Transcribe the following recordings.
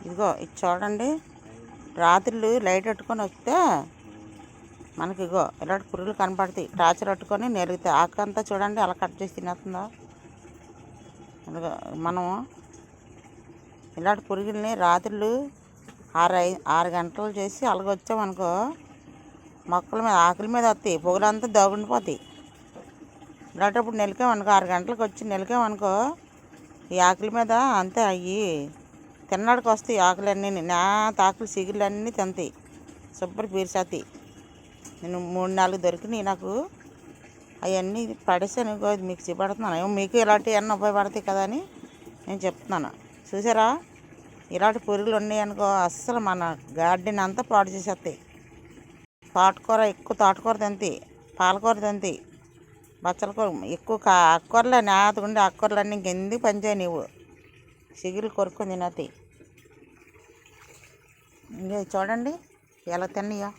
ఇదిగో ఇది చూడండి, రాత్రులు లైట్ పెట్టుకొని వస్తే మనకి ఇగో ఇలాంటి పురుగులు కనపడతాయి. టార్చర్ పట్టుకొని నెరుగుతాయి. ఆకంతా చూడండి అలా కట్ చేసి తినేస్తుందో. ఇదిగో మనం ఇలాంటి పురుగుల్ని రాత్రులు 6 గంటలు చేసి అలాగొచ్చామనుకో, మొక్కల మీద ఆకుల మీద వస్తాయి, పొగలంతా దోగుండిపోతాయి. ఇలాంటప్పుడు నెలికామనుకో, 6 గంటలకు వచ్చి నెలికామనుకో, ఈ ఆకుల మీద అంతే అయ్యి తిన్నాడికి వస్తాయి. ఆకులన్నీ నేత ఆకులు సిగుళ్ళన్నీ తింటాయి, శుభ్రం పీర్చేస్తాయి. నేను 3-4 దొరికినాయి నాకు. అవన్నీ పడేసాను. మీకు చూపెడుతున్నాను. మీకు ఇలాంటివి అన్నీ ఉపయోగపడతాయి కదా అని నేను చెప్తున్నాను. చూసారా, ఇలాంటి పురుగులు ఉన్నాయనుకో అస్సలు మన గార్డెన్ అంతా పాడు చేసేస్తాయి. తోటకూర ఎక్కువ తోటకూర తింటాయి, పాలకూర తింటాయి, బచ్చల కూర ఎక్కువ ఆకుకూరలే నేతగా ఉండి ఆకుకూరలన్నీ ఇంకెందుకు పనిచేయి నీవు, సిగులు కొరుక్కొని తినేస్తాయి. ఇంకా చూడండి ఎలా తిన్నాయో.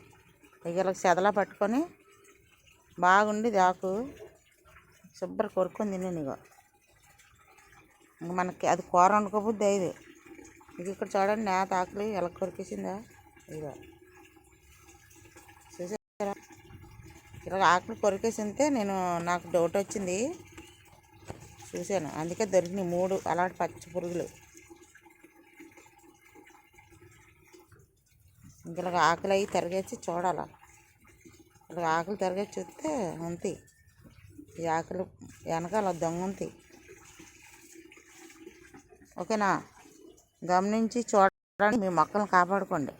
ఇలా చెదలా పట్టుకొని బాగుండి ఆకు శుభ్రం కొరుక్కొని తిన్నాను. ఇంక మనకి అది కూర వండుకోబుద్ది అయ్యేది. ఇది ఇక్కడ చూడండి, నేత ఆకులు ఎలా కొరికేసిందా. ఇదిగో చూసారా, ఇలా ఆకులు కొరికేసింటే నాకు డౌట్ వచ్చింది, చూశాను. అందుకే దొరికినాయి 3 అలాంటి పచ్చి పురుగులు. ఇంక ఆకులు అవి తిరగేసి చూడాలి. ఇలా ఆకులు తిరగేసి చూస్తే ఉంటాయి. ఈ ఆకులు వెనకాల దొంగ ఉంటాయి. ఓకేనా, గమనించి చూడండి, మీ మొక్కలను కాపాడుకోండి.